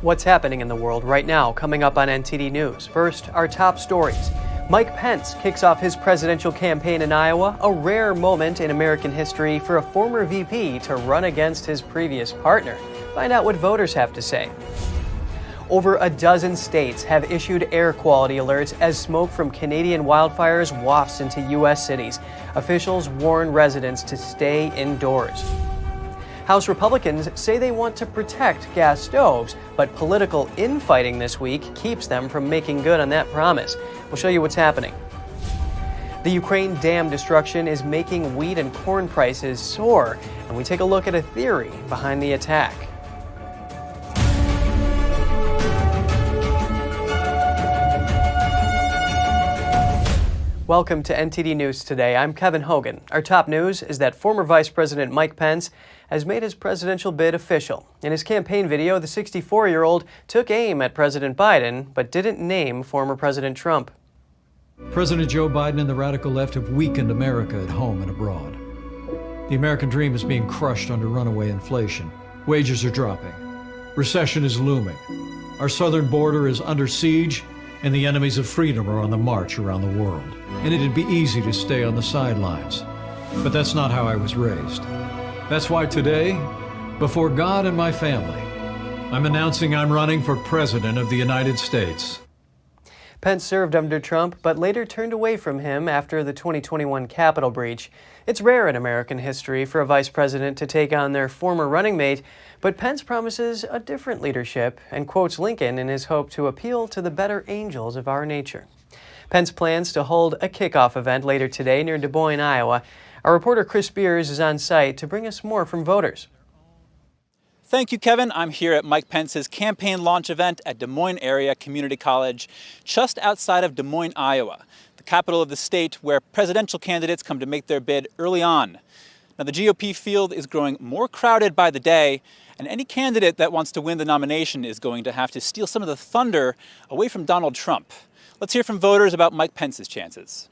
What's happening in the world right now, coming up on NTD News. First, our top stories. Mike Pence kicks off his presidential campaign in Iowa, a rare moment in American history for a former VP to run against his previous partner. Find out what voters have to say. Over a dozen states have issued air quality alerts as smoke from Canadian wildfires wafts into U.S. cities. Officials warn residents to stay indoors. House Republicans say they want to protect gas stoves, but political infighting this week keeps them from making good on that promise. We'll show you what's happening. The Ukraine dam destruction is making wheat and corn prices soar, and we take a look at a theory behind the attack. Welcome to NTD News Today. I'm Kevin Hogan. Our top news is that former Vice President Mike Pence has made his presidential bid official. In his campaign video, the 64-year-old took aim at President Biden, but didn't name former President Trump. President Joe Biden and the radical left have weakened America at home and abroad. The American dream is being crushed under runaway inflation. Wages are dropping. Recession is looming. Our southern border is under siege, and the enemies of freedom are on the march around the world. And it'd be easy to stay on the sidelines. But that's not how I was raised. That's why today, before God and my family, I'm announcing I'm running for President of the United States. Pence served under Trump, but later turned away from him after the 2021 Capitol breach. It's rare in American history for a vice president to take on their former running mate, but Pence promises a different leadership and quotes Lincoln in his hope to appeal to the better angels of our nature. Pence plans to hold a kickoff event later today near Des Moines, Iowa. Our reporter Chris Beers is on site to bring us more from voters. Thank you, Kevin. I'm here at Mike Pence's campaign launch event at Des Moines Area Community College, just outside of Des Moines, Iowa, the capital of the state where presidential candidates come to make their bid early on. Now, the GOP field is growing more crowded by the day, and any candidate that wants to win the nomination is going to have to steal some of the thunder away from Donald Trump. Let's hear from voters about Mike Pence's chances.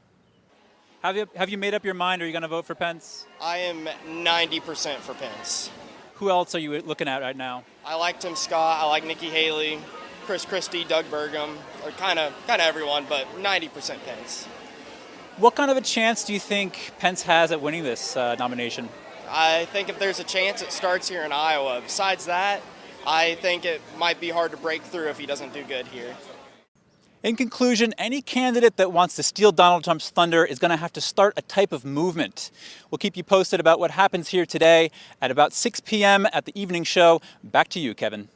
Have you made up your mind? Are you going to vote for Pence? I am 90% for Pence. Who else are you looking at right now? I like Tim Scott. I like Nikki Haley, Chris Christie, Doug Burgum, or kind of everyone, but 90% Pence. What kind of a chance do you think Pence has at winning this nomination? I think if there's a chance, it starts here in Iowa. Besides that, I think it might be hard to break through if he doesn't do good here. In conclusion, any candidate that wants to steal Donald Trump's thunder is going to have to start a type of movement. We'll keep you posted about what happens here today at about 6 p.m. at the evening show. Back to you, Kevin.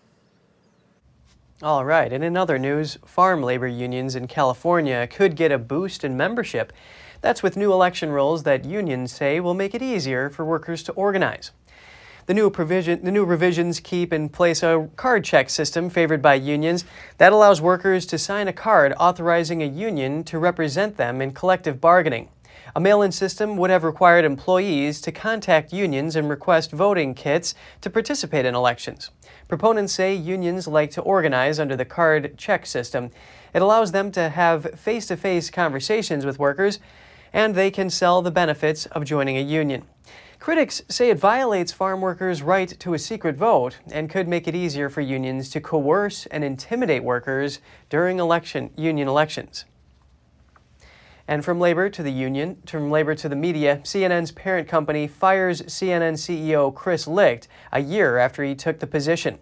All right, and in other news, farm labor unions in California could get a boost in membership. That's with new election rules that unions say will make it easier for workers to organize. The new revisions keep in place a card check system favored by unions that allows workers to sign a card authorizing a union to represent them in collective bargaining. A mail-in system would have required employees to contact unions and request voting kits to participate in elections. Proponents say unions like to organize under the card check system. It allows them to have face-to-face conversations with workers, and they can sell the benefits of joining a union. Critics say it violates farm workers' right to a secret vote and could make it easier for unions to coerce and intimidate workers during union elections. And from labor to the media, CNN's parent company fires CNN CEO Chris Licht a year after he took the position.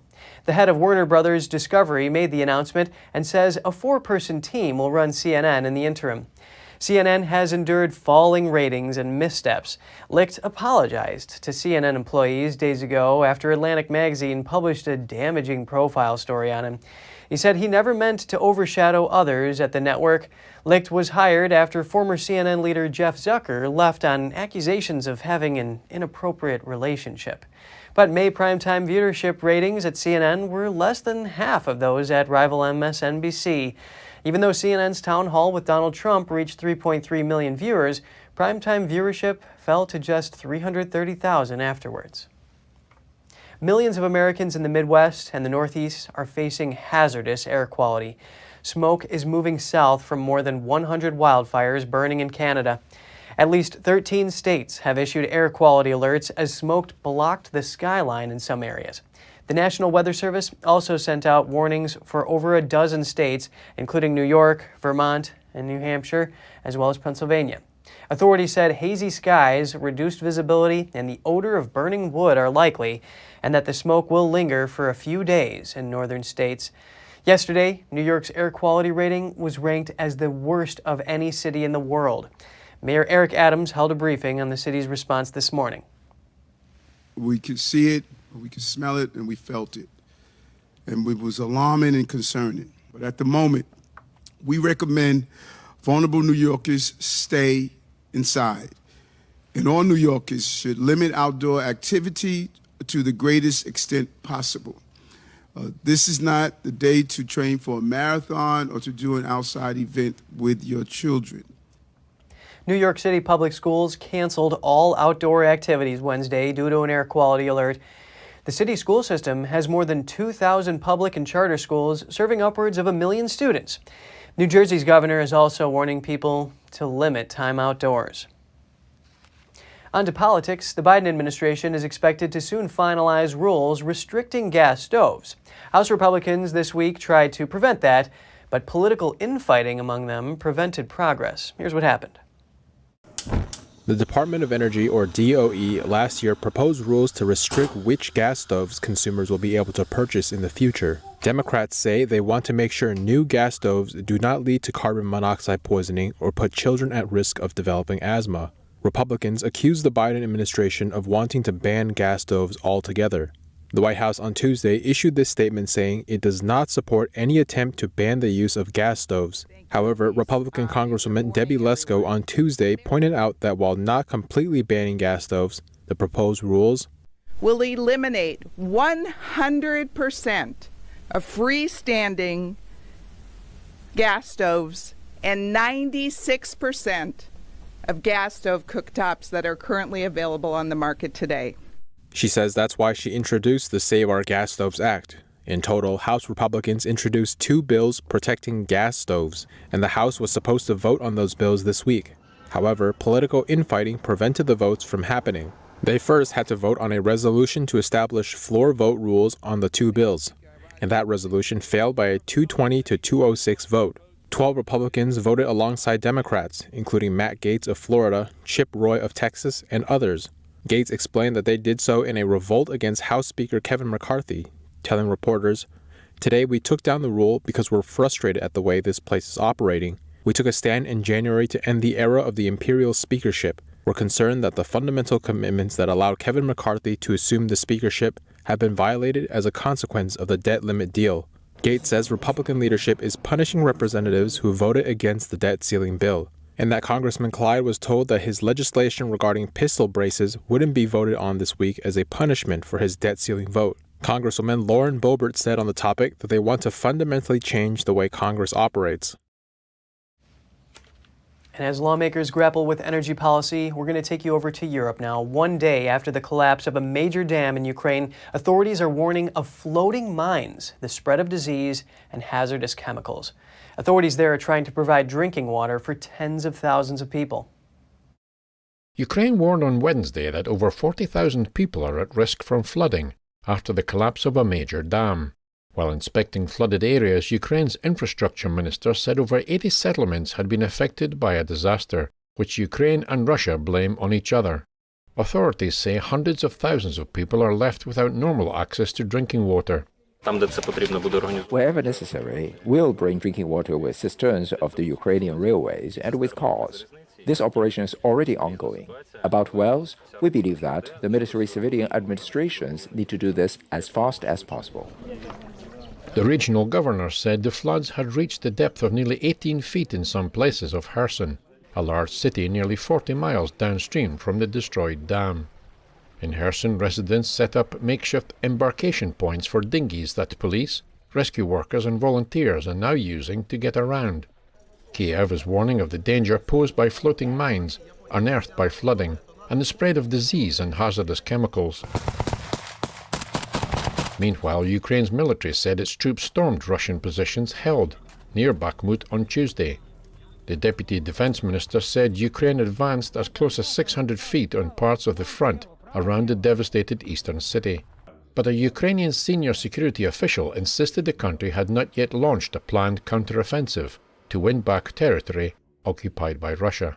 The head of Warner Brothers Discovery made the announcement and says a 4-person team will run CNN in the interim. CNN has endured falling ratings and missteps. Licht apologized to CNN employees days ago after Atlantic Magazine published a damaging profile story on him. He said he never meant to overshadow others at the network. Licht was hired after former CNN leader Jeff Zucker left on accusations of having an inappropriate relationship. But May primetime viewership ratings at CNN were less than half of those at rival MSNBC. Even though CNN's town hall with Donald Trump reached 3.3 million viewers, primetime viewership fell to just 330,000 afterwards. Millions of Americans in the Midwest and the Northeast are facing hazardous air quality. Smoke is moving south from more than 100 wildfires burning in Canada. At least 13 states have issued air quality alerts as smoke blocked the skyline in some areas. The National Weather Service also sent out warnings for over a dozen states, including New York, Vermont, and New Hampshire, as well as Pennsylvania. Authorities said hazy skies, reduced visibility, and the odor of burning wood are likely, and that the smoke will linger for a few days in northern states. Yesterday, New York's air quality rating was ranked as the worst of any city in the world. Mayor Eric Adams held a briefing on the city's response this morning. We could see it, we could smell it, and we felt it. And it was alarming and concerning. But at the moment, we recommend vulnerable New Yorkers stay inside. And all New Yorkers should limit outdoor activity to the greatest extent possible. This is not the day to train for a marathon or to do an outside event with your children. New York City Public Schools canceled all outdoor activities Wednesday due to an air quality alert. The city school system has more than 2,000 public and charter schools serving upwards of 1 million students. New Jersey's governor is also warning people to limit time outdoors. On to politics. The Biden administration is expected to soon finalize rules restricting gas stoves. House Republicans this week tried to prevent that, but political infighting among them prevented progress. Here's what happened. The Department of Energy, or DOE, last year proposed rules to restrict which gas stoves consumers will be able to purchase in the future. Democrats say they want to make sure new gas stoves do not lead to carbon monoxide poisoning or put children at risk of developing asthma. Republicans accuse the Biden administration of wanting to ban gas stoves altogether. The White House on Tuesday issued this statement saying it does not support any attempt to ban the use of gas stoves. However, Republican Congresswoman Debbie Lesko on Tuesday pointed out that while not completely banning gas stoves, the proposed rules will eliminate 100% of freestanding gas stoves and 96% of gas stove cooktops that are currently available on the market today. She says that's why she introduced the Save Our Gas Stoves Act. In total, House Republicans introduced 2 bills protecting gas stoves, and the House was supposed to vote on those bills this week. However, political infighting prevented the votes from happening. They first had to vote on a resolution to establish floor vote rules on the 2 bills, and that resolution failed by a 220 to 206 vote. 12 Republicans voted alongside Democrats, including Matt Gaetz of Florida, Chip Roy of Texas, and others. Gaetz explained that they did so in a revolt against House Speaker Kevin McCarthy, telling reporters, "Today we took down the rule because we're frustrated at the way this place is operating. We took a stand in January to end the era of the imperial speakership. We're concerned that the fundamental commitments that allowed Kevin McCarthy to assume the speakership have been violated as a consequence of the debt limit deal." Gaetz says Republican leadership is punishing representatives who voted against the debt ceiling bill, and that Congressman Clyde was told that his legislation regarding pistol braces wouldn't be voted on this week as a punishment for his debt ceiling vote. Congresswoman Lauren Boebert said on the topic that they want to fundamentally change the way Congress operates. And as lawmakers grapple with energy policy, we're going to take you over to Europe now. One day after the collapse of a major dam in Ukraine, authorities are warning of floating mines, the spread of disease, and hazardous chemicals. Authorities there are trying to provide drinking water for tens of thousands of people. Ukraine warned on Wednesday that over 40,000 people are at risk from flooding after the collapse of a major dam. While inspecting flooded areas, Ukraine's infrastructure minister said over 80 settlements had been affected by a disaster, which Ukraine and Russia blame on each other. Authorities say hundreds of thousands of people are left without normal access to drinking water. Wherever necessary, we'll bring drinking water with cisterns of the Ukrainian railways and with cars. This operation is already ongoing. About wells, we believe that the military-civilian administrations need to do this as fast as possible. The regional governor said the floods had reached the depth of nearly 18 feet in some places of Kherson, a large city nearly 40 miles downstream from the destroyed dam. In Kherson, residents set up makeshift embarkation points for dinghies that police, rescue workers and volunteers are now using to get around. Kyiv is warning of the danger posed by floating mines, unearthed by flooding, and the spread of disease and hazardous chemicals. Meanwhile, Ukraine's military said its troops stormed Russian positions held near Bakhmut on Tuesday. The deputy defense minister said Ukraine advanced as close as 600 feet on parts of the front around the devastated eastern city. but a Ukrainian senior security official insisted the country had not yet launched a planned counteroffensive to win back territory occupied by Russia.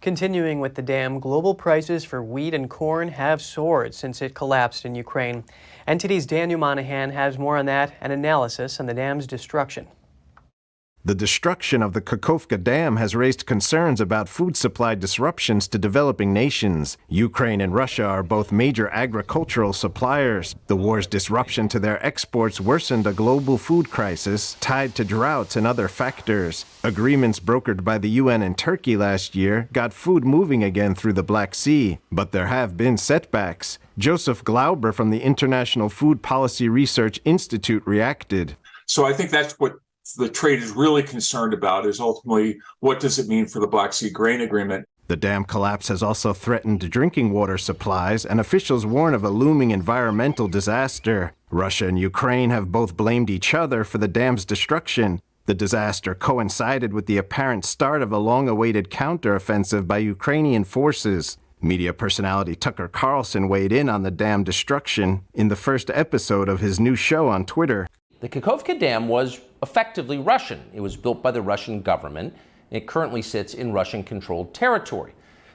Continuing with the dam, global prices for wheat and corn have soared since it collapsed in Ukraine. NTD's Daniel Monahan has more on that and analysis on the dam's destruction. The destruction of the Kakhovka Dam has raised concerns about food supply disruptions to developing nations. Ukraine and Russia are both major agricultural suppliers. The war's disruption to their exports worsened a global food crisis tied to droughts and other factors. Agreements brokered by the UN and Turkey last year got food moving again through the Black Sea, but there have been setbacks. Joseph Glauber from the International Food Policy Research Institute reacted. So I think that's what the trade is really concerned about, is ultimately what does it mean for the Black Sea grain agreement. The dam collapse has also threatened drinking water supplies, and officials warn of a looming environmental disaster. Russia and Ukraine have both blamed each other for the dam's destruction. The disaster coincided with the apparent start of a long-awaited counteroffensive by Ukrainian forces. Media personality Tucker Carlson weighed in on the dam destruction in the first episode of his new show on Twitter. The Kakhovka Dam was effectively Russian. It was built by the Russian government. It currently sits in Russian-controlled territory.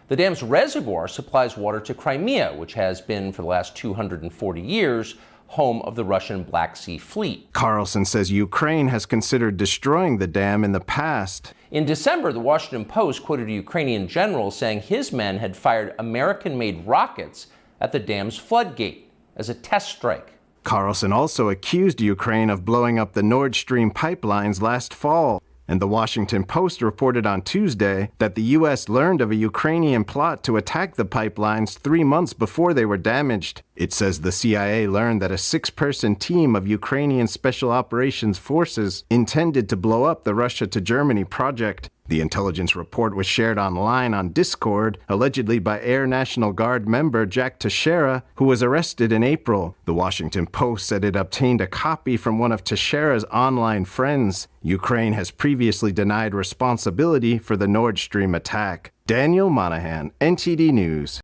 The dam's reservoir supplies water to Crimea, which has been, for the last 240 years, home of the Russian Black Sea Fleet. Carlson says Ukraine has considered destroying the dam in the past. In December, the Washington Post quoted a Ukrainian general saying his men had fired American-made rockets at the dam's floodgate as a test strike. Carlson also accused Ukraine of blowing up the Nord Stream pipelines last fall, and the Washington Post reported on Tuesday that the U.S. learned of a Ukrainian plot to attack the pipelines 3 months before they were damaged. It says the CIA learned that a 6-person team of Ukrainian Special Operations Forces intended to blow up the Russia to Germany project. The intelligence report was shared online on Discord, allegedly by Air National Guard member Jack Teixeira, who was arrested in April. The Washington Post said it obtained a copy from one of Teixeira's online friends. Ukraine has previously denied responsibility for the Nord Stream attack. Daniel Monahan, NTD News.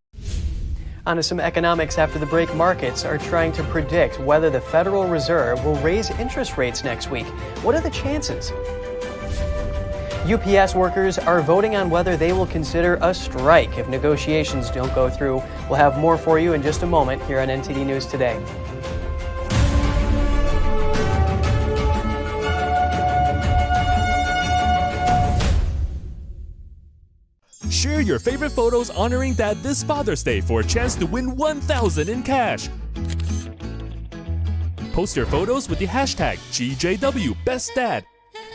On to some economics after the break. Markets are trying to predict whether the Federal Reserve will raise interest rates next week. What are the chances? UPS workers are voting on whether they will consider a strike if negotiations don't go through. We'll have more for you in just a moment here on NTD News Today. Share your favorite photos honoring Dad this Father's Day for a chance to win $1,000 in cash. Post your photos with the hashtag GJWBestDad.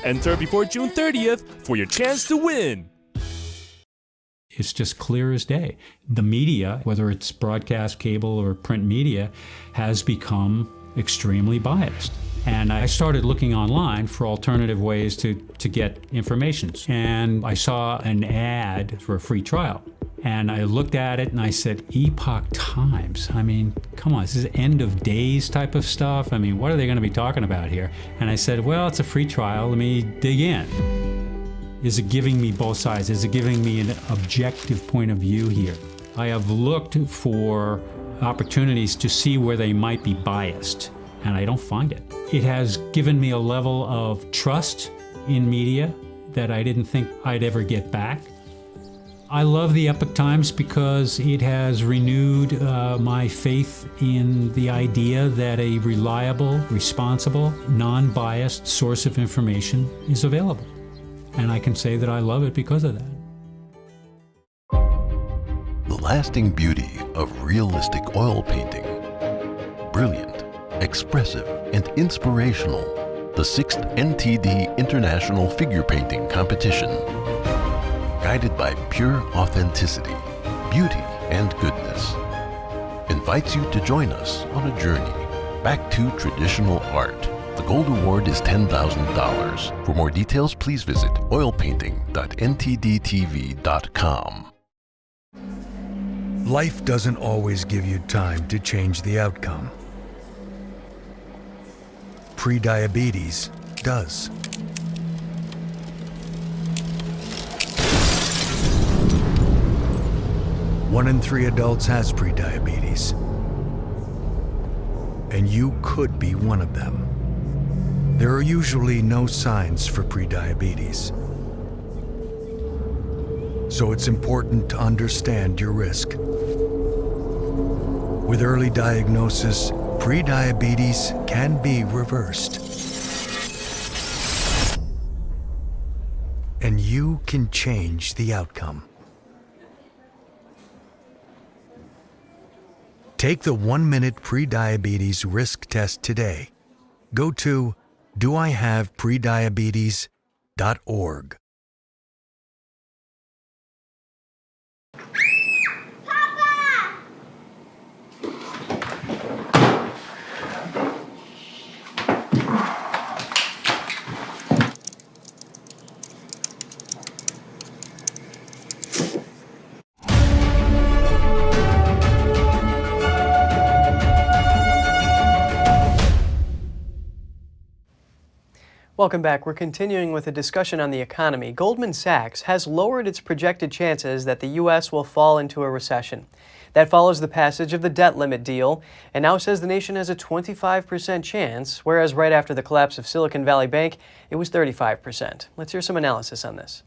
Enter before June 30th for your chance to win. It's just clear as day. The media, whether it's broadcast, cable, or print media, has become extremely biased. And I started looking online for alternative ways to get information. And I saw an ad for a free trial. And I looked at it and I said, Epoch Times. I mean, come on, this is end of days type of stuff. I mean, what are they going to be talking about here? And I said, well, it's a free trial. Let me dig in. Is it giving me both sides? Is it giving me an objective point of view here? I have looked for opportunities to see where they might be biased, and I don't find it. It has given me a level of trust in media that I didn't think I'd ever get back. I love the Epoch Times because it has renewed my faith in the idea that a reliable, responsible, non-biased source of information is available. And I can say that I love it because of that. The lasting beauty of realistic oil painting. Brilliant, expressive, and inspirational. The 6th NTD International Figure Painting Competition. Guided by pure authenticity, beauty, and goodness. Invites you to join us on a journey back to traditional art. The Gold Award is $10,000. For more details, please visit oilpainting.ntdtv.com. Life doesn't always give you time to change the outcome. Prediabetes does. One in 3 adults has prediabetes. and you could be one of them. There are usually no signs for prediabetes, so it's important to understand your risk. With early diagnosis, prediabetes can be reversed. And you can change the outcome. Take the 1-minute prediabetes risk test today. Go to doihaveprediabetes.org. Welcome back. We're continuing with a discussion on the economy. Goldman Sachs has lowered its projected chances that the U.S. will fall into a recession. That follows the passage of the debt limit deal and now says the nation has a 25% chance, whereas right after the collapse of Silicon Valley Bank, it was 35%. Let's hear some analysis on this.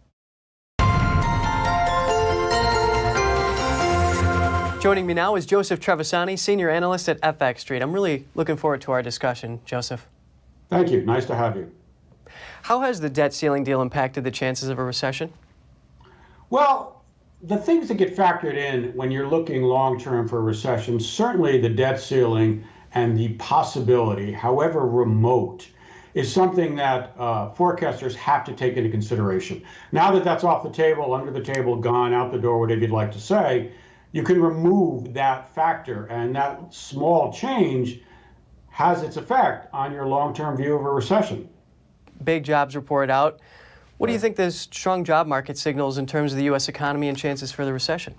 Joining me now is Joseph Trevisani, senior analyst at FX Street. I'm really looking forward to our discussion, Joseph. Thank you. Nice to have you. How has the debt ceiling deal impacted the chances of a recession? Well, the things that get factored in when you're looking long-term for a recession, certainly the debt ceiling and the possibility, however remote, is something that forecasters have to take into consideration. Now that that's off the table, under the table, gone, out the door, whatever you'd like to say, you can remove that factor, and that small change has its effect on your long-term view of a recession. Big jobs report out. What do you think this strong job market signals in terms of the U.S. economy and chances for the recession?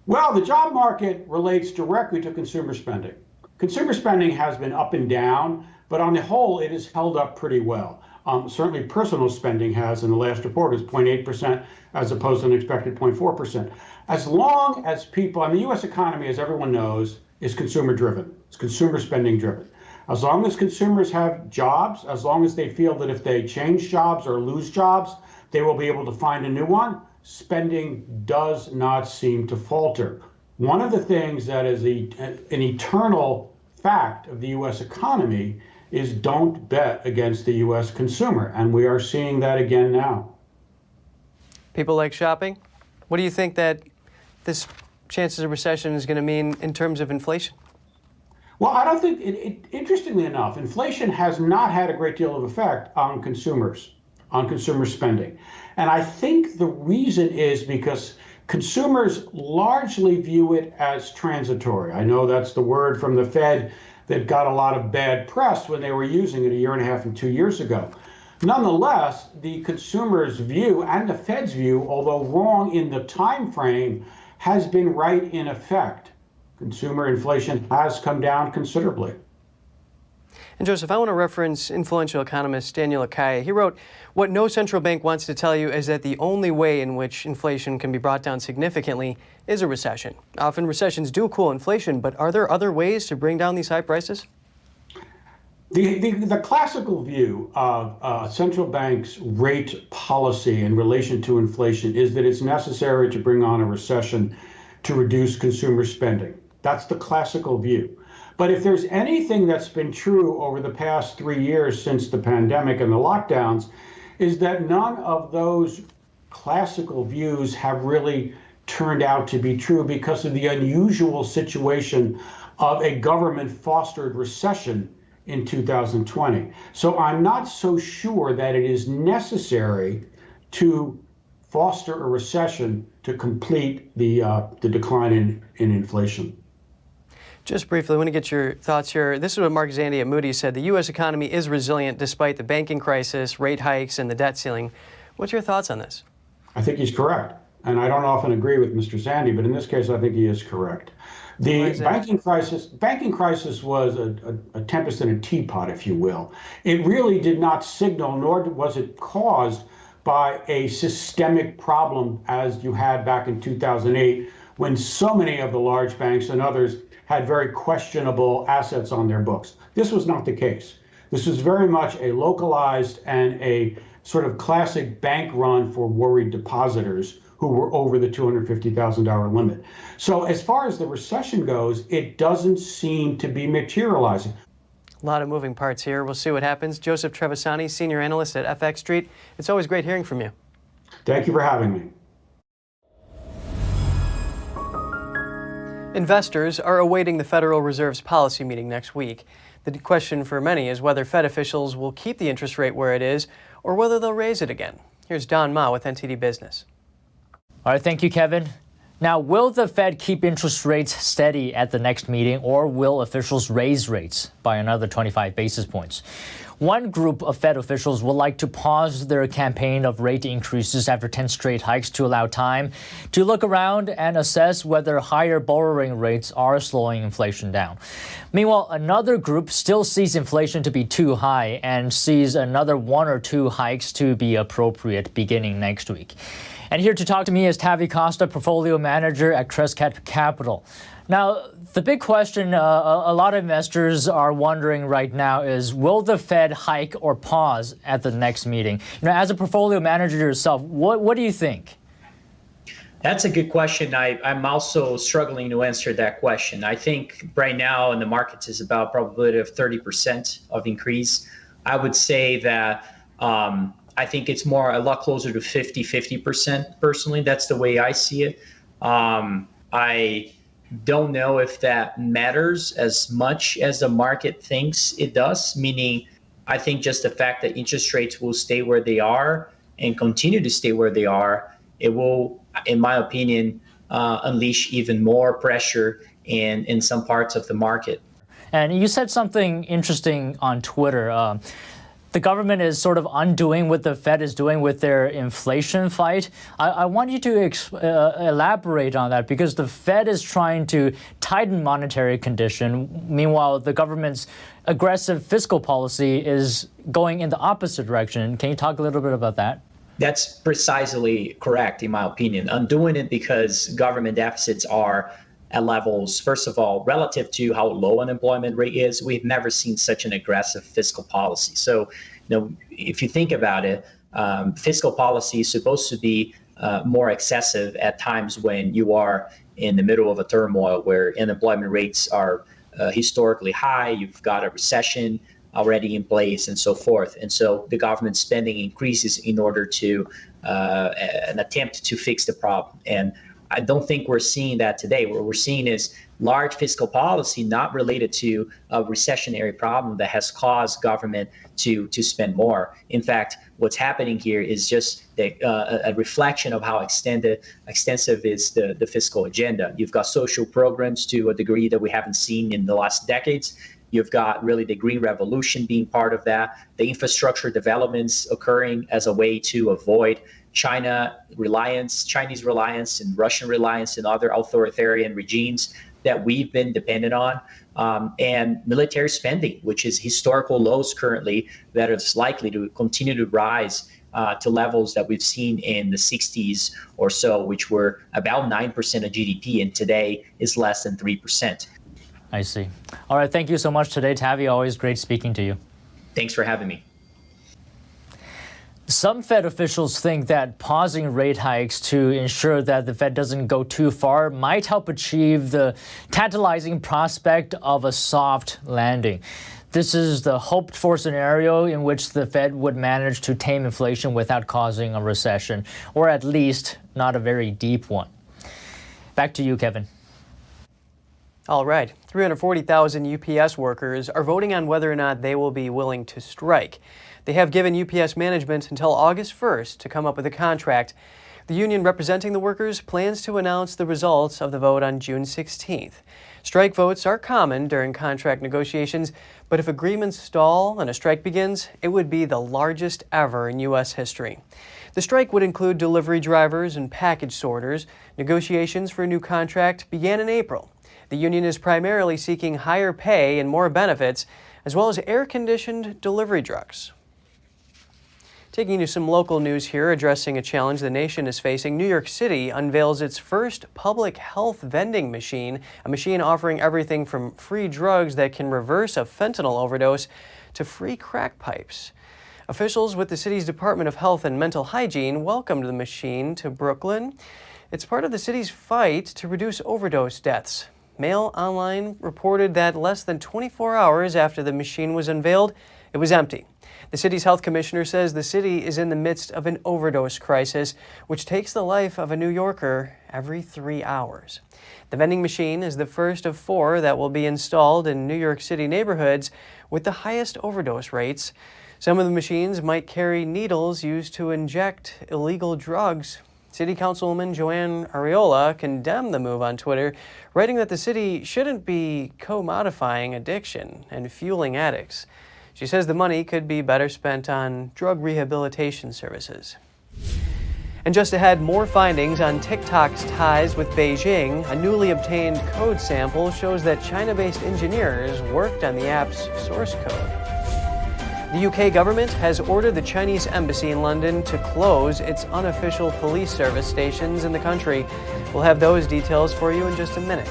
Well, the job market relates directly to consumer spending. Consumer spending has been up and down, but on the whole, it has held up pretty well. Certainly personal spending has in the last report is 0.8% as opposed to an expected 0.4%. As long as people, and the U.S. economy, as everyone knows, is consumer driven. It's consumer spending driven. As long as consumers have jobs, as long as they feel that if they change jobs or lose jobs, they will be able to find a new one, spending does not seem to falter. One of the things that is an eternal fact of the U.S. economy is don't bet against the U.S. consumer, and we are seeing that again now. People like shopping. What do you think that this chances of recession is going to mean in terms of inflation? Well, I don't think, interestingly enough, inflation has not had a great deal of effect on consumers, on consumer spending. And I think the reason is because consumers largely view it as transitory. I know that's the word from the Fed that got a lot of bad press when they were using it a year and a half and 2 years ago. Nonetheless, the consumer's view and the Fed's view, although wrong in the time frame, has been right in effect. Consumer inflation has come down considerably. And Joseph, I want to reference influential economist Daniel Akaya. He wrote, "What no central bank wants to tell you is that the only way in which inflation can be brought down significantly is a recession. Often recessions do cool inflation, but are there other ways to bring down these high prices?" The classical view of central banks' rate policy in relation to inflation is that it's necessary to bring on a recession to reduce consumer spending. That's the classical view. But if there's anything that's been true over the past 3 years since the pandemic and the lockdowns, is that none of those classical views have really turned out to be true because of the unusual situation of a government-fostered recession in 2020. So I'm not so sure that it is necessary to foster a recession to complete the decline in inflation. Just briefly, I want to get your thoughts here. This is what Mark Zandi at Moody's said. The U.S. economy is resilient despite the banking crisis, rate hikes, and the debt ceiling. What's your thoughts on this? I think he's correct. And I don't often agree with Mr. Zandi, but in this case, I think he is correct. The banking crisis was a tempest in a teapot, if you will. It really did not signal, nor was it caused by a systemic problem as you had back in 2008, when so many of the large banks and others had very questionable assets on their books. This was not the case. This was very much a localized and a sort of classic bank run for worried depositors who were over the $250,000 limit. So as far as the recession goes, it doesn't seem to be materializing. A lot of moving parts here. We'll see what happens. Joseph Trevisani, senior analyst at FX Street. It's always great hearing from you. Thank you for having me. Investors are awaiting the Federal Reserve's policy meeting next week. The question for many is whether Fed officials will keep the interest rate where it is or whether they'll raise it again. Here's Don Ma with NTD Business. All right, thank you, Kevin. Now, will the Fed keep interest rates steady at the next meeting, or will officials raise rates by another 25 basis points? One group of Fed officials would like to pause their campaign of rate increases after 10 straight hikes to allow time to look around and assess whether higher borrowing rates are slowing inflation down. Meanwhile, another group still sees inflation to be too high and sees another 1 or 2 hikes to be appropriate beginning next week. And here to talk to me is Tavi Costa, portfolio manager at Crescat Capital. Now, the big question a lot of investors are wondering right now is, will the Fed hike or pause at the next meeting? You know, as a portfolio manager yourself, what do you think? That's a good question. I'm also struggling to answer that question. I think right now in the markets is about probability of 30% of increase. I would say that I think it's a lot closer to 50% personally. That's the way I see it. I don't know if that matters as much as the market thinks it does, meaning I think just the fact that interest rates will stay where they are and continue to stay where they are, it will, in my opinion, unleash even more pressure in some parts of the market. And you said something interesting on Twitter. The government is sort of undoing what the Fed is doing with their inflation fight. I want you to elaborate on that, because the Fed is trying to tighten monetary condition. Meanwhile, the government's aggressive fiscal policy is going in the opposite direction. Can you talk a little bit about that? That's precisely correct, in my opinion. Undoing it because government deficits are at levels, first of all, relative to how low unemployment rate is, we've never seen such an aggressive fiscal policy. So, if you think about it, fiscal policy is supposed to be more excessive at times when you are in the middle of a turmoil where unemployment rates are historically high, you've got a recession already in place and so forth. And so the government spending increases in order to an attempt to fix the problem. And I don't think we're seeing that today. What we're seeing is large fiscal policy not related to a recessionary problem that has caused government to spend more. In fact, what's happening here is just a reflection of how extensive is the fiscal agenda. You've got social programs to a degree that we haven't seen in the last decades. You've got really the green revolution being part of that, the infrastructure developments occurring as a way to avoid Chinese reliance and Russian reliance and other authoritarian regimes that we've been dependent on, and military spending, which is historical lows currently, that is likely to continue to rise to levels that we've seen in the 60s or so, which were about 9% of GDP, and today is less than 3%. I see. All right, thank you so much today, Tavi. Always great speaking to you. Thanks for having me. Some Fed officials think that pausing rate hikes to ensure that the Fed doesn't go too far might help achieve the tantalizing prospect of a soft landing. This is the hoped-for scenario in which the Fed would manage to tame inflation without causing a recession, or at least not a very deep one. Back to you, Kevin. All right. 340,000 UPS workers are voting on whether or not they will be willing to strike. They have given UPS management until August 1st to come up with a contract. The union representing the workers plans to announce the results of the vote on June 16th. Strike votes are common during contract negotiations, but if agreements stall and a strike begins, it would be the largest ever in U.S. history. The strike would include delivery drivers and package sorters. Negotiations for a new contract began in April. The union is primarily seeking higher pay and more benefits, as well as air-conditioned delivery trucks. Taking you to some local news here, addressing a challenge the nation is facing, New York City unveils its first public health vending machine, a machine offering everything from free drugs that can reverse a fentanyl overdose to free crack pipes. Officials with the city's Department of Health and Mental Hygiene welcomed the machine to Brooklyn. It's part of the city's fight to reduce overdose deaths. Mail Online reported that less than 24 hours after the machine was unveiled, it was empty. The city's health commissioner says the city is in the midst of an overdose crisis, which takes the life of a New Yorker every 3 hours. The vending machine is the first of 4 that will be installed in New York City neighborhoods with the highest overdose rates. Some of the machines might carry needles used to inject illegal drugs. City Councilwoman Joanne Ariola condemned the move on Twitter, writing that the city shouldn't be commodifying addiction and fueling addicts. She says the money could be better spent on drug rehabilitation services. And just ahead, more findings on TikTok's ties with Beijing. A newly obtained code sample shows that China-based engineers worked on the app's source code. The UK government has ordered the Chinese embassy in London to close its unofficial police service stations in the country. We'll have those details for you in just a minute.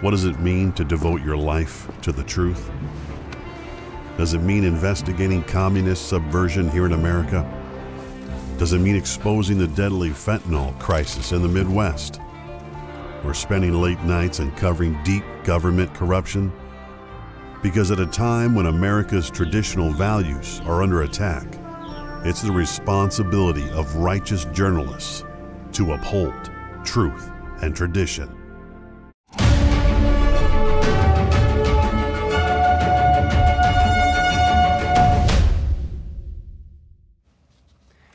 What does it mean to devote your life to the truth? Does it mean investigating communist subversion here in America? Does it mean exposing the deadly fentanyl crisis in the Midwest? Or spending late nights and covering deep government corruption? Because at a time when America's traditional values are under attack, it's the responsibility of righteous journalists to uphold truth and tradition.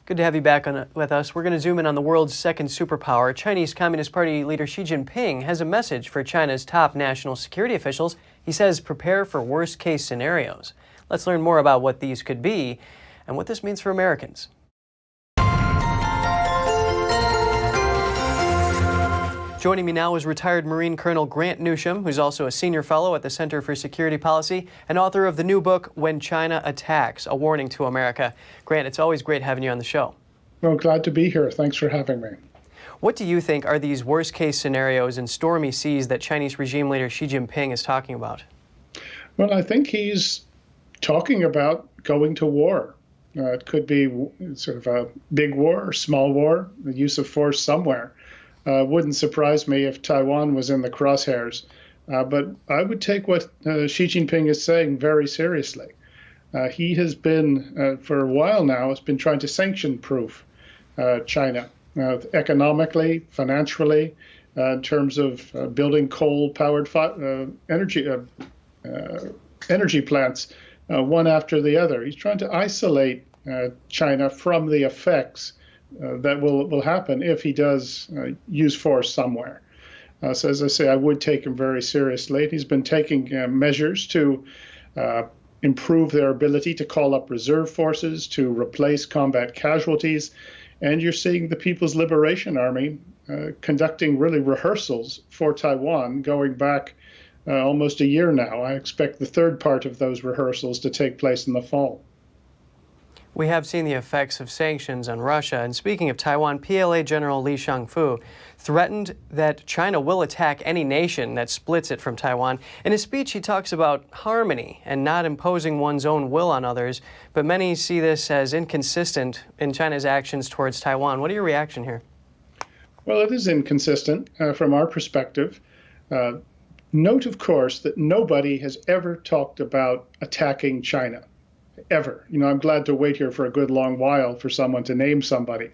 Good to have you back with us. We're going to zoom in on the world's second superpower. Chinese Communist Party leader Xi Jinping has a message for China's top national security officials. He says, prepare for worst-case scenarios. Let's learn more about what these could be and what this means for Americans. Joining me now is retired Marine Colonel Grant Newsham, who's also a senior fellow at the Center for Security Policy and author of the new book, When China Attacks, A Warning to America. Grant, it's always great having you on the show. Well, glad to be here. Thanks for having me. What do you think are these worst-case scenarios and stormy seas that Chinese regime leader Xi Jinping is talking about? Well, I think he's talking about going to war. It could be sort of a big war or small war, the use of force somewhere. Wouldn't surprise me if Taiwan was in the crosshairs. But I would take what Xi Jinping is saying very seriously. He has been, for a while now, has been trying to sanction-proof China, economically, financially, in terms of building coal-powered energy plants, one after the other. He's trying to isolate China from the effects that will happen if he does use force somewhere. So as I say, I would take him very seriously. He's been taking measures to improve their ability to call up reserve forces, to replace combat casualties. And you're seeing the People's Liberation Army conducting really rehearsals for Taiwan going back almost a year now. I expect the third part of those rehearsals to take place in the fall. We have seen the effects of sanctions on Russia. And speaking of Taiwan, PLA General Li Shangfu threatened that China will attack any nation that splits it from Taiwan. In his speech, he talks about harmony and not imposing one's own will on others. But many see this as inconsistent in China's actions towards Taiwan. What are your reaction here? Well, it is inconsistent from our perspective. Note, of course, that nobody has ever talked about attacking China. Ever. You know, I'm glad to wait here for a good long while for someone to name somebody.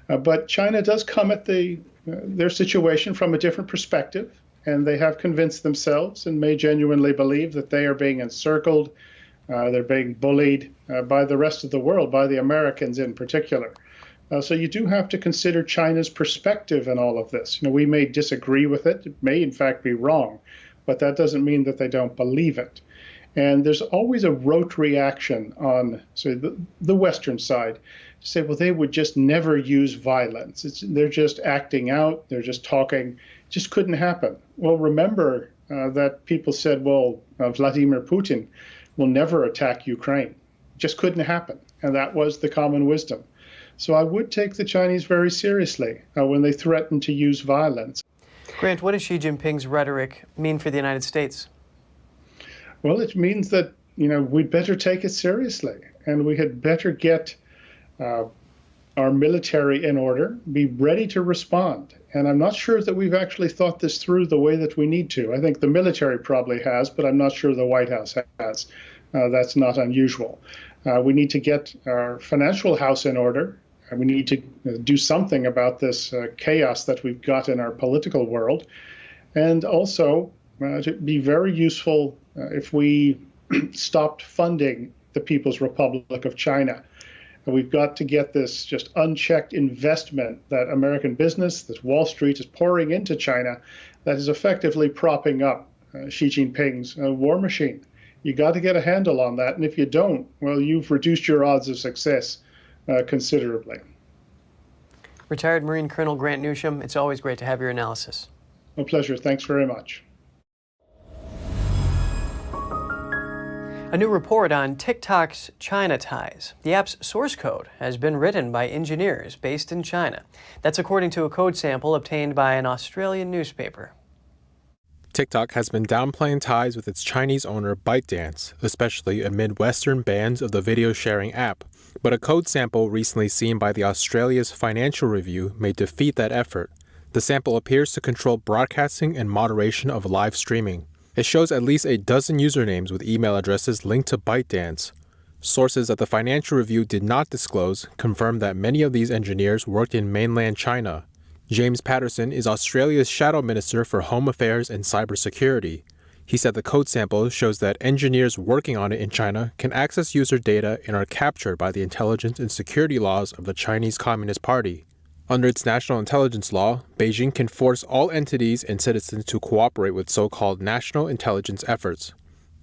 But China does come at their situation from a different perspective, and they have convinced themselves and may genuinely believe that they are being encircled, they're being bullied by the rest of the world, by the Americans in particular. So you do have to consider China's perspective in all of this. You know, we may disagree with it. It may, in fact, be wrong, but that doesn't mean that they don't believe it. And there's always a rote reaction on the Western side to say, well, they would just never use violence. They're just acting out. They're just talking. Just couldn't happen. Well, remember that people said, well, Vladimir Putin will never attack Ukraine. Just couldn't happen. And that was the common wisdom. So I would take the Chinese very seriously when they threaten to use violence. Grant, what does Xi Jinping's rhetoric mean for the United States? Well, it means that, we'd better take it seriously, and we had better get our military in order, be ready to respond. And I'm not sure that we've actually thought this through the way that we need to. I think the military probably has, but I'm not sure the White House has. That's not unusual. We need to get our financial house in order. We need to do something about this chaos that we've got in our political world. And also, to be very useful if we stopped funding the People's Republic of China. And we've got to get this just unchecked investment that American business, that Wall Street is pouring into China, that is effectively propping up Xi Jinping's war machine. You got to get a handle on that. And if you don't, well, you've reduced your odds of success considerably. Retired Marine Colonel Grant Newsham, it's always great to have your analysis. A pleasure. Thanks very much. A new report on TikTok's China ties. The app's source code has been written by engineers based in China. That's according to a code sample obtained by an Australian newspaper. TikTok has been downplaying ties with its Chinese owner ByteDance, especially amid Western bans of the video-sharing app. But a code sample recently seen by the Australia's Financial Review may defeat that effort. The sample appears to control broadcasting and moderation of live streaming. It shows at least a dozen usernames with email addresses linked to ByteDance. Sources that the Financial Review did not disclose confirm that many of these engineers worked in mainland China. James Patterson is Australia's Shadow Minister for Home Affairs and Cybersecurity. He said the code sample shows that engineers working on it in China can access user data and are captured by the intelligence and security laws of the Chinese Communist Party. Under its national intelligence law, Beijing can force all entities and citizens to cooperate with so-called national intelligence efforts.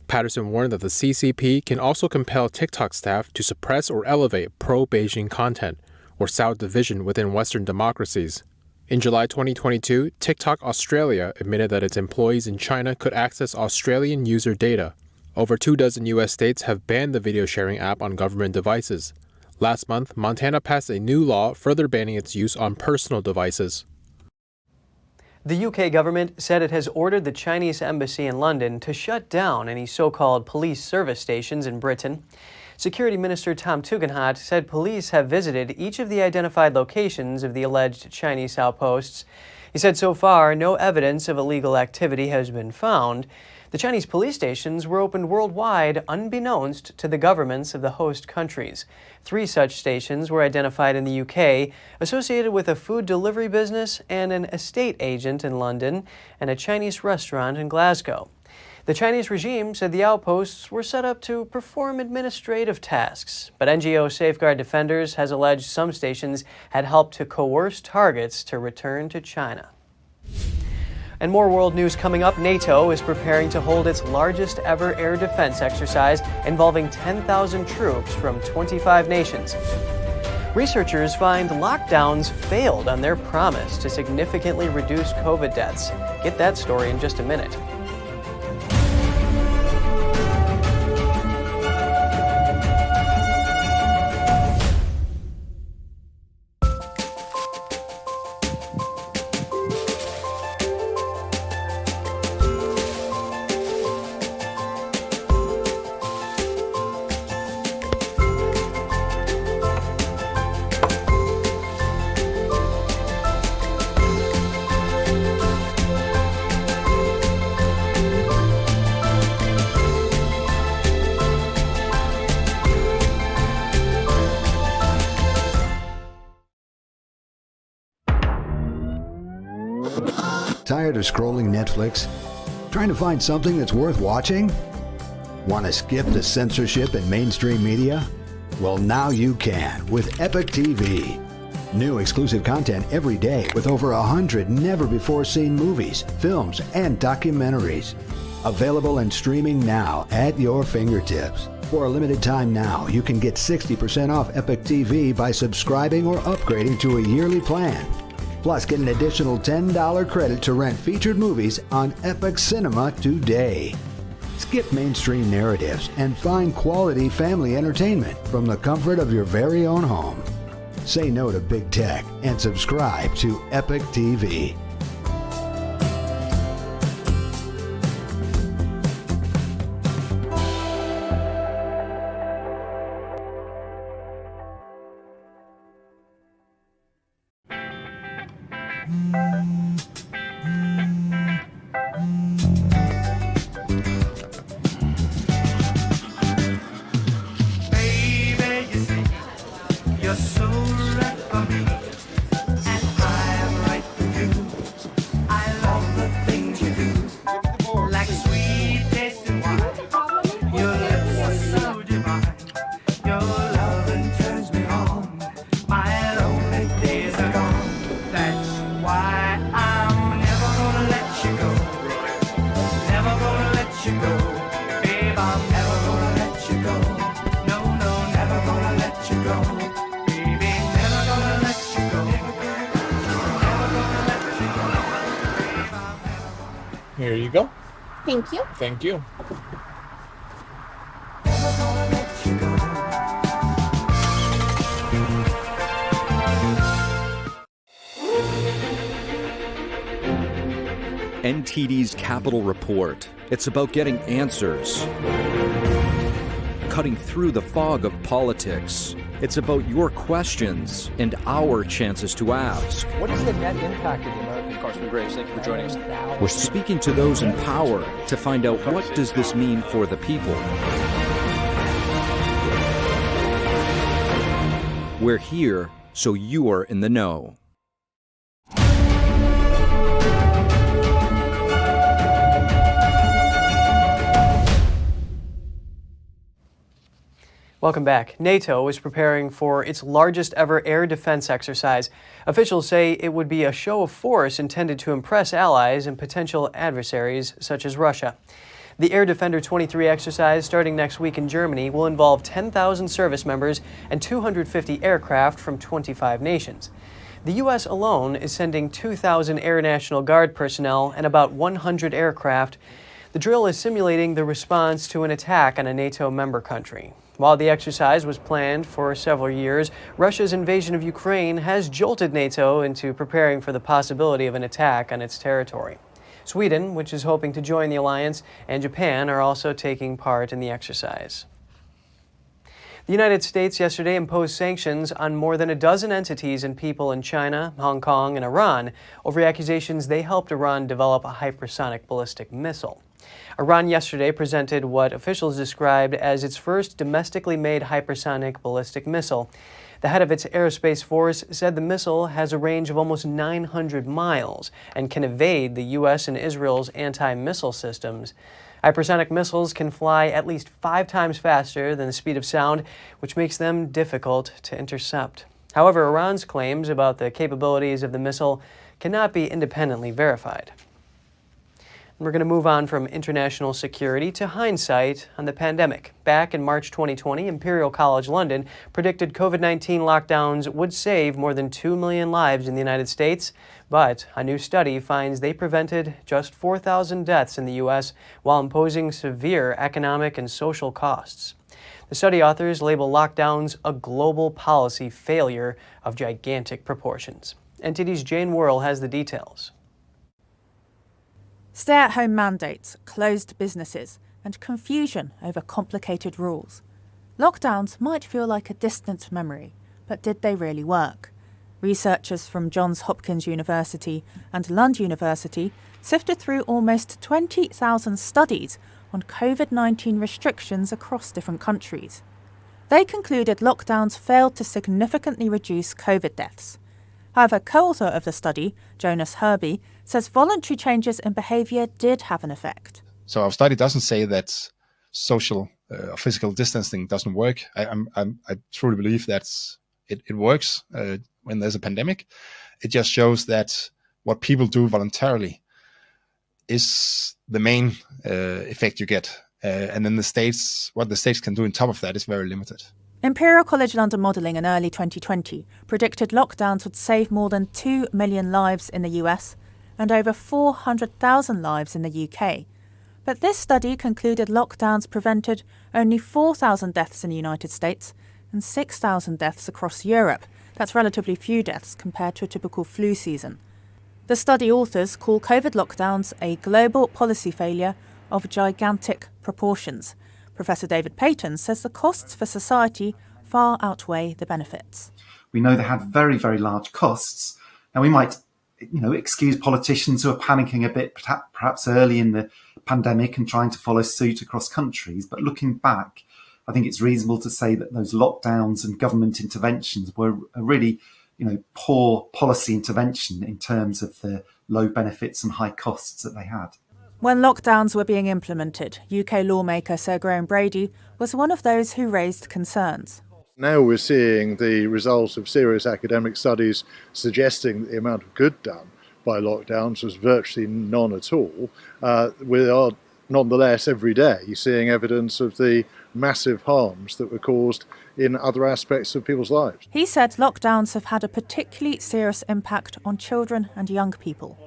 Patterson warned that the CCP can also compel TikTok staff to suppress or elevate pro-Beijing content, or sow division within Western democracies. In July 2022, TikTok Australia admitted that its employees in China could access Australian user data. Over 24 U.S. states have banned the video-sharing app on government devices. Last month, Montana passed a new law further banning its use on personal devices. The UK government said it has ordered the Chinese embassy in London to shut down any so-called police service stations in Britain. Security Minister Tom Tugendhat said police have visited each of the identified locations of the alleged Chinese outposts. He said so far, no evidence of illegal activity has been found. The Chinese police stations were opened worldwide unbeknownst to the governments of the host countries. 3 such stations were identified in the UK, associated with a food delivery business and an estate agent in London and a Chinese restaurant in Glasgow. The Chinese regime said the outposts were set up to perform administrative tasks, but NGO Safeguard Defenders has alleged some stations had helped to coerce targets to return to China. And more world news coming up. NATO is preparing to hold its largest ever air defense exercise involving 10,000 troops from 25 nations. Researchers find lockdowns failed on their promise to significantly reduce COVID deaths. Get that story in just a minute. Tired of scrolling Netflix? Trying to find something that's worth watching? Want to skip the censorship in mainstream media? Well, now you can with Epic TV. New exclusive content every day with over 100 never-before-seen movies, films, and documentaries. Available and streaming now at your fingertips. For a limited time now, you can get 60% off Epic TV by subscribing or upgrading to a yearly plan. Plus, get an additional $10 credit to rent featured movies on Epic Cinema today. Skip mainstream narratives and find quality family entertainment from the comfort of your very own home. Say no to big tech and subscribe to Epic TV. Here you go. Thank you. Thank you. NTD's Capital Report. It's about getting answers, cutting through the fog of politics. It's about your questions and our chances to ask. What is the net impact of the American Congressman Graves? Thank you for joining us. We're speaking to those in power to find out what does this mean for the people. We're here so you're in the know. Welcome back. NATO is preparing for its largest ever air defense exercise. Officials say it would be a show of force intended to impress allies and potential adversaries such as Russia. The Air Defender 23 exercise, starting next week in Germany, will involve 10,000 service members and 250 aircraft from 25 nations. The U.S. alone is sending 2,000 Air National Guard personnel and about 100 aircraft. The drill is simulating the response to an attack on a NATO member country. While the exercise was planned for several years, Russia's invasion of Ukraine has jolted NATO into preparing for the possibility of an attack on its territory. Sweden, which is hoping to join the alliance, and Japan are also taking part in the exercise. The United States yesterday imposed sanctions on more than a dozen entities and people in China, Hong Kong, and Iran over accusations they helped Iran develop a hypersonic ballistic missile. Iran yesterday presented what officials described as its first domestically made hypersonic ballistic missile. The head of its aerospace force said the missile has a range of almost 900 miles and can evade the U.S. and Israel's anti-missile systems. Hypersonic missiles can fly at least 5 times faster than the speed of sound, which makes them difficult to intercept. However, Iran's claims about the capabilities of the missile cannot be independently verified. We're going to move on from international security to hindsight on the pandemic. Back in March 2020, Imperial College London predicted COVID-19 lockdowns would save more than 2 million lives in the United States, but a new study finds they prevented just 4,000 deaths in the U.S. while imposing severe economic and social costs. The study authors label lockdowns a global policy failure of gigantic proportions. NTD's Jane Worrell has the details. Stay-at-home mandates, closed businesses, and confusion over complicated rules. Lockdowns might feel like a distant memory, but did they really work? Researchers from Johns Hopkins University and Lund University sifted through almost 20,000 studies on COVID-19 restrictions across different countries. They concluded lockdowns failed to significantly reduce COVID deaths. However, co-author of the study, Jonas Herby, says voluntary changes in behaviour did have an effect. So our study doesn't say that social or physical distancing doesn't work. I truly believe that it works when there's a pandemic. It just shows that what people do voluntarily is the main effect you get. And then what the states can do on top of that is very limited. Imperial College London modelling in early 2020 predicted lockdowns would save more than 2 million lives in the US and over 400,000 lives in the UK. But this study concluded lockdowns prevented only 4,000 deaths in the United States and 6,000 deaths across Europe. That's relatively few deaths compared to a typical flu season. The study authors call COVID lockdowns a global policy failure of gigantic proportions. Professor David Payton says the costs for society far outweigh the benefits. We know they have very, very large costs. Now, we might, excuse politicians who are panicking a bit, perhaps early in the pandemic and trying to follow suit across countries. But looking back, I think it's reasonable to say that those lockdowns and government interventions were a really, poor policy intervention in terms of the low benefits and high costs that they had. When lockdowns were being implemented, UK lawmaker Sir Graham Brady was one of those who raised concerns. Now we're seeing the results of serious academic studies suggesting that the amount of good done by lockdowns was virtually none at all. We are nonetheless every day seeing evidence of the massive harms that were caused in other aspects of people's lives. He said lockdowns have had a particularly serious impact on children and young people.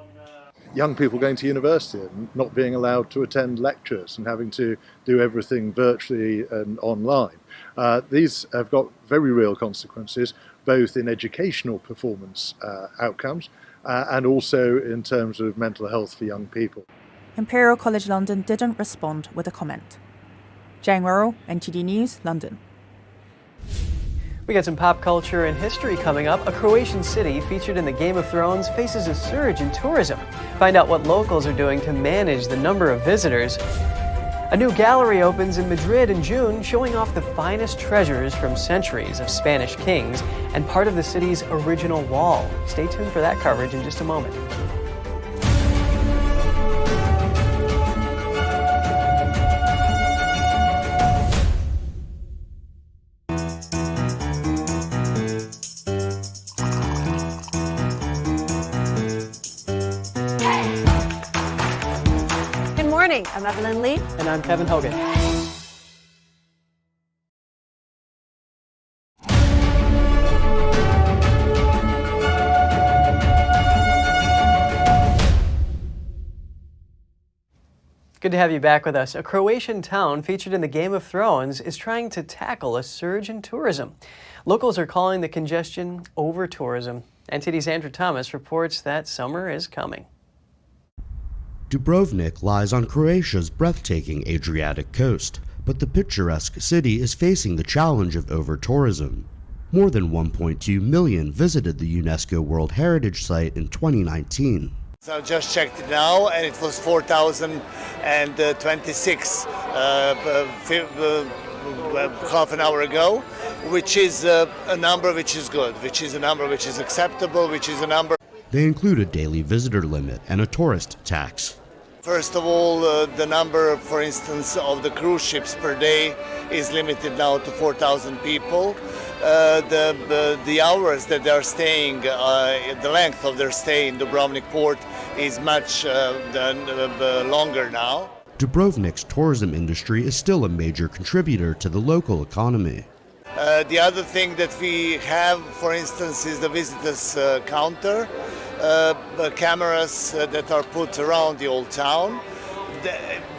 Young people going to university and not being allowed to attend lectures and having to do everything virtually and online. These have got very real consequences, both in educational performance outcomes and also in terms of mental health for young people. Imperial College London didn't respond with a comment. Jane Worrell, NTD News, London. We got some pop culture and history coming up. A Croatian city featured in the Game of Thrones faces a surge in tourism. Find out what locals are doing to manage the number of visitors. A new gallery opens in Madrid in June, showing off the finest treasures from centuries of Spanish kings and part of the city's original wall. Stay tuned for that coverage in just a moment. I'm Evelyn Lee. And I'm Kevin Hogan. Good to have you back with us. A Croatian town featured in the Game of Thrones is trying to tackle a surge in tourism. Locals are calling the congestion over-tourism. NTD's Andrew Thomas reports that summer is coming. Dubrovnik lies on Croatia's breathtaking Adriatic coast, but the picturesque city is facing the challenge of over-tourism. More than 1.2 million visited the UNESCO World Heritage Site in 2019. So I just checked it now, and it was 4,026 half an hour ago, which is a number which is good, which is a number which is acceptable, which is a number. They include a daily visitor limit and a tourist tax. First of all, the number, for instance, of the cruise ships per day is limited now to 4,000 people. The hours that they are staying, the length of their stay in Dubrovnik port is much longer now. Dubrovnik's tourism industry is still a major contributor to the local economy. The other thing that we have, for instance, is the visitors counter. Cameras that are put around the old town,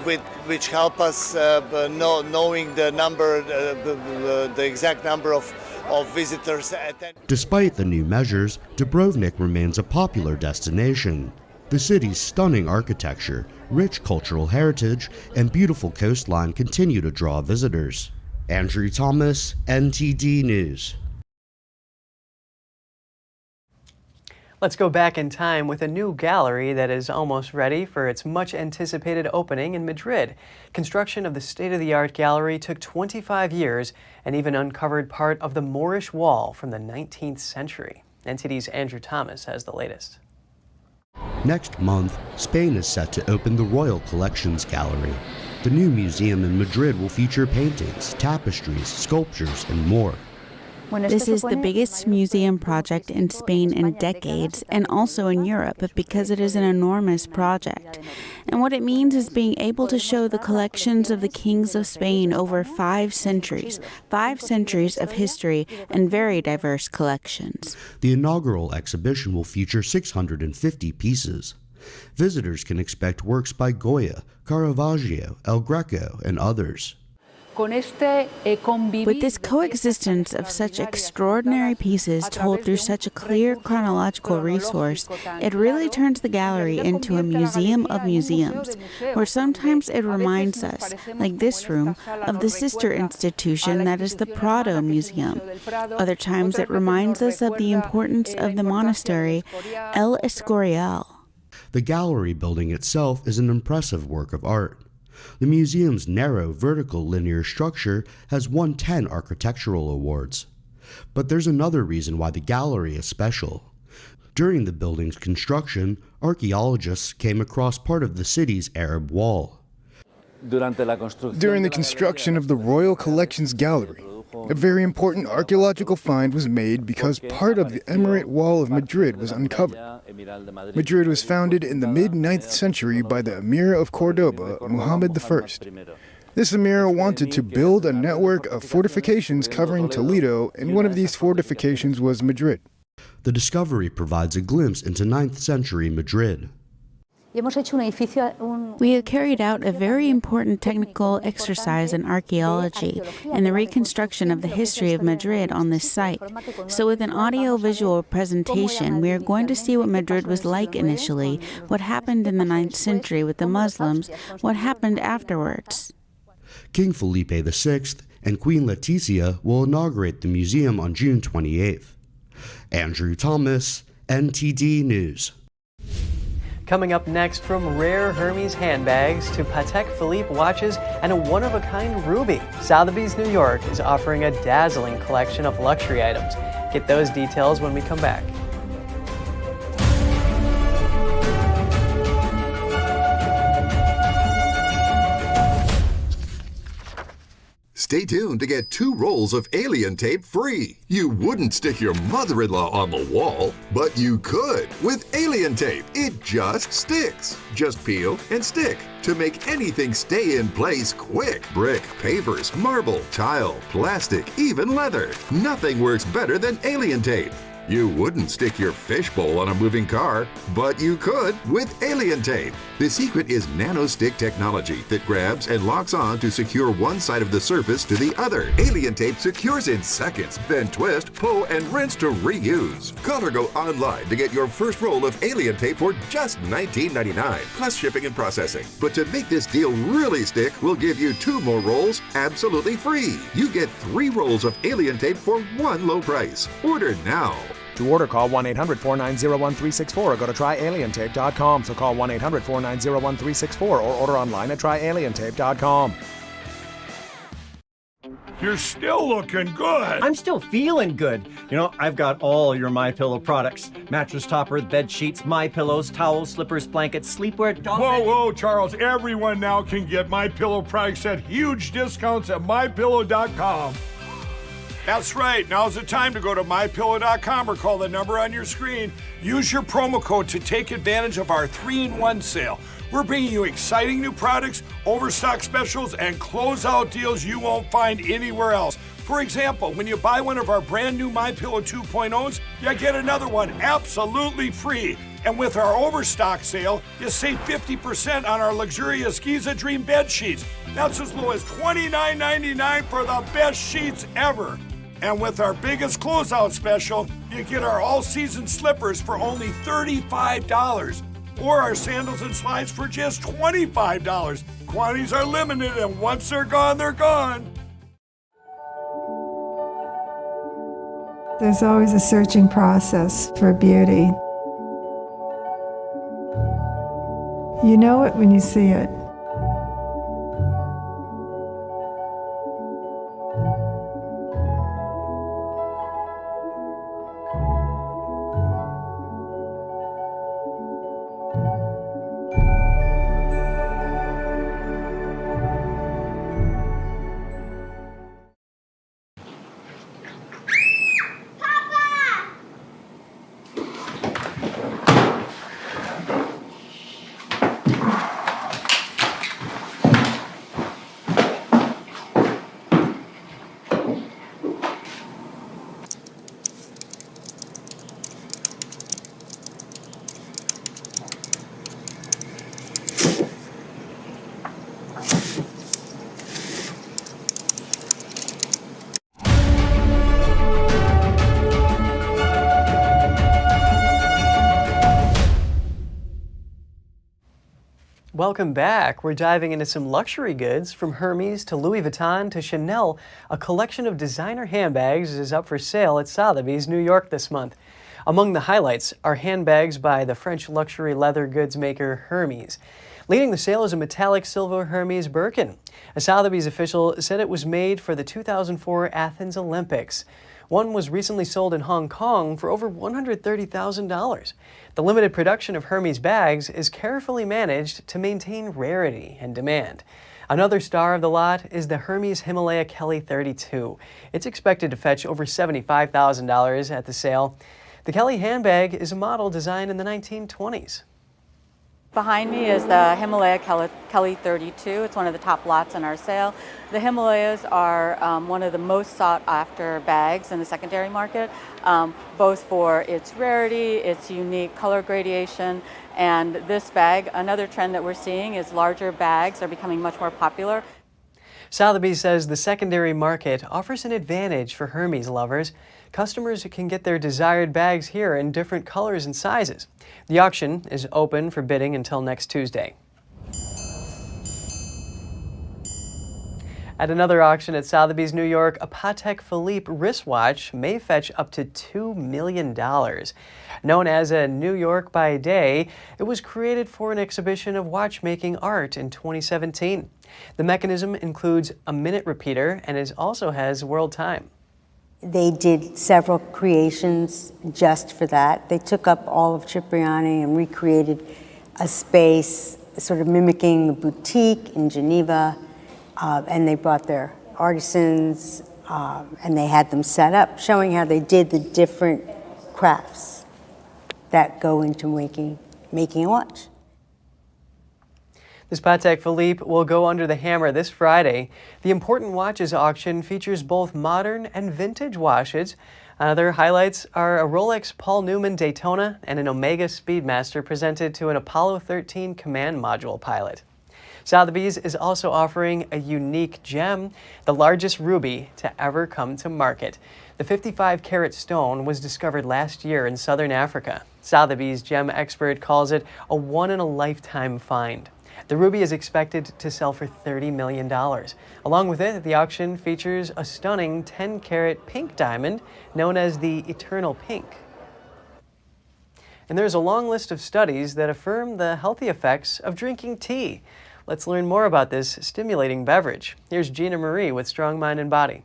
which help us knowing the number, the exact number of visitors. Despite the new measures, Dubrovnik remains a popular destination. The city's stunning architecture, rich cultural heritage, and beautiful coastline continue to draw visitors. Andrew Thomas, NTD News. Let's go back in time with a new gallery that is almost ready for its much-anticipated opening in Madrid. Construction of the state-of-the-art gallery took 25 years and even uncovered part of the Moorish wall from the 19th century. NTD's Andrew Thomas has the latest. Next month, Spain is set to open the Royal Collections Gallery. The new museum in Madrid will feature paintings, tapestries, sculptures, and more. This is the biggest museum project in Spain in decades and also in Europe because it is an enormous project. And what it means is being able to show the collections of the kings of Spain over 5 centuries of history and very diverse collections. The inaugural exhibition will feature 650 pieces. Visitors can expect works by Goya, Caravaggio, El Greco, and others. With this coexistence of such extraordinary pieces told through such a clear chronological resource, it really turns the gallery into a museum of museums, where sometimes it reminds us, like this room, of the sister institution that is the Prado Museum. Other times it reminds us of the importance of the monastery El Escorial. The gallery building itself is an impressive work of art. The museum's narrow, vertical, linear structure has won 10 architectural awards. But there's another reason why the gallery is special. During the building's construction, archaeologists came across part of the city's Arab wall. During the construction of the Royal Collections Gallery, a very important archaeological find was made because part of the Emirate Wall of Madrid was uncovered. Madrid was founded in the mid-9th century by the Emir of Cordoba, Muhammad I. This emir wanted to build a network of fortifications covering Toledo, and one of these fortifications was Madrid. The discovery provides a glimpse into 9th century Madrid. We have carried out a very important technical exercise in archaeology and the reconstruction of the history of Madrid on this site. So with an audio-visual presentation, we are going to see what Madrid was like initially, what happened in the 9th century with the Muslims, what happened afterwards. King Philippe VI and Queen Letizia will inaugurate the museum on June 28th. Andrew Thomas, NTD News. Coming up next, from rare Hermes handbags to Patek Philippe watches and a one-of-a-kind ruby, Sotheby's New York is offering a dazzling collection of luxury items. Get those details when we come back. Stay tuned to get 2 rolls of alien tape free. You wouldn't stick your mother-in-law on the wall, but you could with alien tape. It just sticks. Just peel and stick to make anything stay in place quick. Brick, pavers, marble, tile, plastic, even leather. Nothing works better than alien tape. You wouldn't stick your fishbowl on a moving car, but you could with alien tape. The secret is nano-stick technology that grabs and locks on to secure one side of the surface to the other. Alien tape secures in seconds, then twist, pull, and rinse to reuse. Call or go online to get your first roll of alien tape for just $19.99, plus shipping and processing. But to make this deal really stick, we'll give you 2 more rolls absolutely free. You get 3 rolls of alien tape for one low price. Order now. To order, call 1-800-490-1364 or go to tryalientape.com. So call 1-800-490-1364 or order online at tryalientape.com. You're still looking good. I'm still feeling good. You know, I've got all your MyPillow products. Mattress topper, bed sheets, MyPillows, towels, slippers, blankets, sleepwear, dog Whoa, whoa, Charles. Everyone now can get MyPillow products at huge discounts at MyPillow.com. That's right. Now's the time to go to MyPillow.com or call the number on your screen. Use your promo code to take advantage of our 3-in-1 sale. We're bringing you exciting new products, overstock specials, and closeout deals you won't find anywhere else. For example, when you buy one of our brand new MyPillow 2.0s, you get another one absolutely free. And with our overstock sale, you save 50% on our luxurious Giza Dream bed sheets. That's as low as $29.99 for the best sheets ever. And with our biggest closeout special, you get our all-season slippers for only $35. Or our sandals and slides for just $25. Quantities are limited, and once they're gone, they're gone. There's always a searching process for beauty. You know it when you see it. welcome back. We're diving into some luxury goods from Hermes to Louis Vuitton to Chanel. A collection of designer handbags is up for sale at Sotheby's, New York this month. Among the highlights are handbags by the French luxury leather goods maker Hermes. Leading the sale is a metallic silver Hermes Birkin. A Sotheby's official said it was made for the 2004 Athens Olympics. One was recently sold in Hong Kong for over $130,000. The limited production of Hermes bags is carefully managed to maintain rarity and demand. Another star of the lot is the Hermes Himalaya Kelly 32. It's expected to fetch over $75,000 at the sale. The Kelly handbag is a model designed in the 1920s. Behind me is the Himalaya Kelly 32. It's one of the top lots in our sale. The Himalayas are one of the most sought after bags in the secondary market, both for its rarity, its unique color gradation, and this bag, another trend that we're seeing is larger bags are becoming much more popular. Sotheby's says the secondary market offers an advantage for Hermes lovers. Customers can get their desired bags here in different colors and sizes. The auction is open for bidding until next Tuesday. At another auction at Sotheby's, New York, a Patek Philippe wristwatch may fetch up to $2 million. Known as a New York by Day, it was created for an exhibition of watchmaking art in 2017. The mechanism includes a minute repeater and also has world time. They did several creations just for that. They took up all of Cipriani and recreated a space sort of mimicking the boutique in Geneva. And they brought their artisans and they had them set up, showing how they did the different crafts that go into making a watch. This Patek Philippe will go under the hammer this Friday. The Important Watches auction features both modern and vintage watches. Other highlights are a Rolex Paul Newman Daytona and an Omega Speedmaster presented to an Apollo 13 command module pilot. Sotheby's is also offering a unique gem, the largest ruby to ever come to market. The 55-carat stone was discovered last year in southern Africa. Sotheby's gem expert calls it a one-in-a-lifetime find. The ruby is expected to sell for $30 million. Along with it, the auction features a stunning 10-carat pink diamond known as the Eternal Pink. And there's a long list of studies that affirm the healthy effects of drinking tea. Let's learn more about this stimulating beverage. Here's Gina Marie with Strong Mind and Body.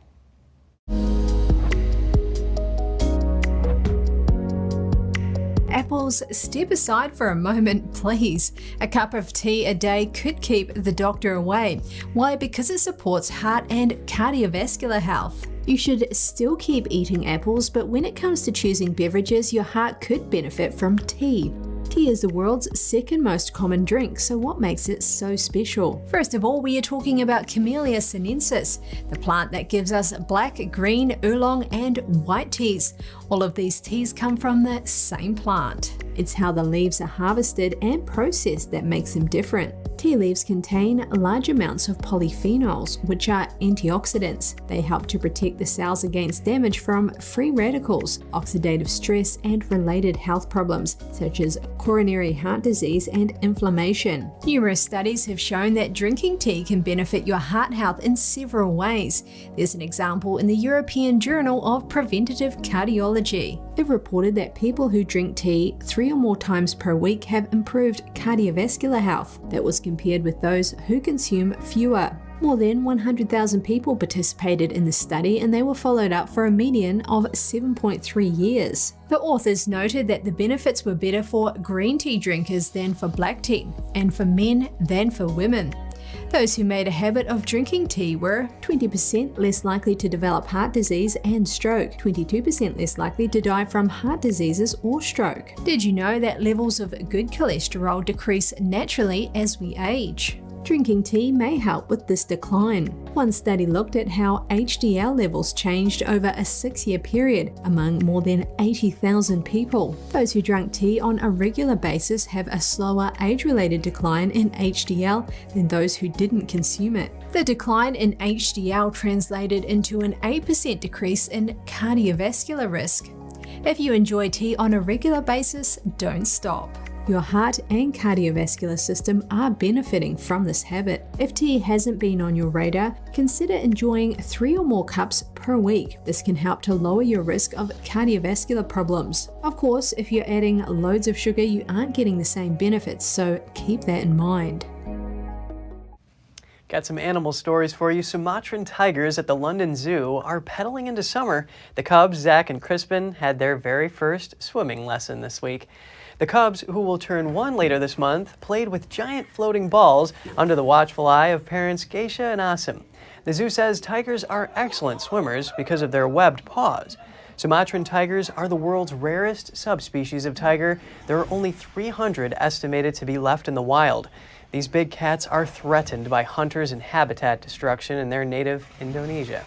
Apples, step aside for a moment, please. A cup of tea a day could keep the doctor away. Why? Because it supports heart and cardiovascular health. You should still keep eating apples, but when it comes to choosing beverages, your heart could benefit from tea. Tea is the world's second most common drink, so what makes it so special? First of all, we are talking about Camellia sinensis, the plant that gives us black, green, oolong, and white teas. All of these teas come from the same plant. It's how the leaves are harvested and processed that makes them different. Tea leaves contain large amounts of polyphenols, which are antioxidants. They help to protect the cells against damage from free radicals, oxidative stress, and related health problems, such as coronary heart disease and inflammation. Numerous studies have shown that drinking tea can benefit your heart health in several ways. There's an example in the European Journal of Preventative Cardiology. It reported that people who drink tea 3 or more times per week have improved cardiovascular health. That was compared with those who consume fewer. More than 100,000 people participated in the study and they were followed up for a median of 7.3 years. The authors noted that the benefits were better for green tea drinkers than for black tea, and for men than for women. Those who made a habit of drinking tea were 20% less likely to develop heart disease and stroke, 22% less likely to die from heart diseases or stroke. Did you know that levels of good cholesterol decrease naturally as we age? Drinking tea may help with this decline. One study looked at how HDL levels changed over a 6-year period among more than 80,000 people. Those who drank tea on a regular basis have a slower age-related decline in HDL than those who didn't consume it. The decline in HDL translated into an 8% decrease in cardiovascular risk. If you enjoy tea on a regular basis, don't stop. Your heart and cardiovascular system are benefiting from this habit. If tea hasn't been on your radar, consider enjoying 3 or more cups per week. This can help to lower your risk of cardiovascular problems. Of course, if you're adding loads of sugar, you aren't getting the same benefits, so keep that in mind. Got some animal stories for you. Sumatran tigers at the London Zoo are pedaling into summer. The cubs, Zach and Crispin, had their very first swimming lesson this week. The cubs, who will turn 1 later this month, played with giant floating balls under the watchful eye of parents Geisha and Asim. The zoo says tigers are excellent swimmers because of their webbed paws. Sumatran tigers are the world's rarest subspecies of tiger. There are only 300 estimated to be left in the wild. These big cats are threatened by hunters and habitat destruction in their native Indonesia.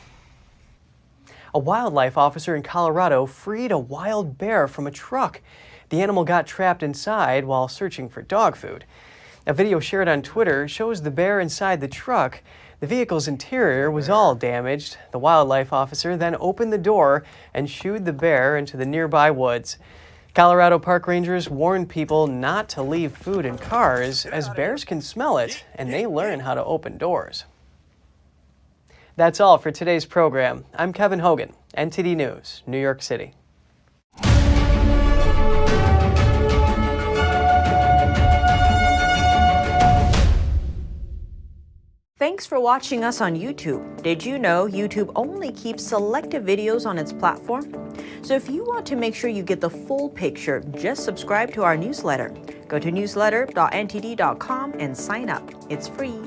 A wildlife officer in Colorado freed a wild bear from a truck. The animal got trapped inside while searching for dog food. A video shared on Twitter shows the bear inside the truck. The vehicle's interior was all damaged. The wildlife officer then opened the door and shooed the bear into the nearby woods. Colorado park rangers warned people not to leave food in cars as bears can smell it and they learn how to open doors. That's all for today's program. I'm Kevin Hogan, NTD News, New York City. Thanks for watching us on YouTube. Did you know YouTube only keeps selective videos on its platform? So if you want to make sure you get the full picture, just subscribe to our newsletter. Go to newsletter.ntd.com and sign up. It's free.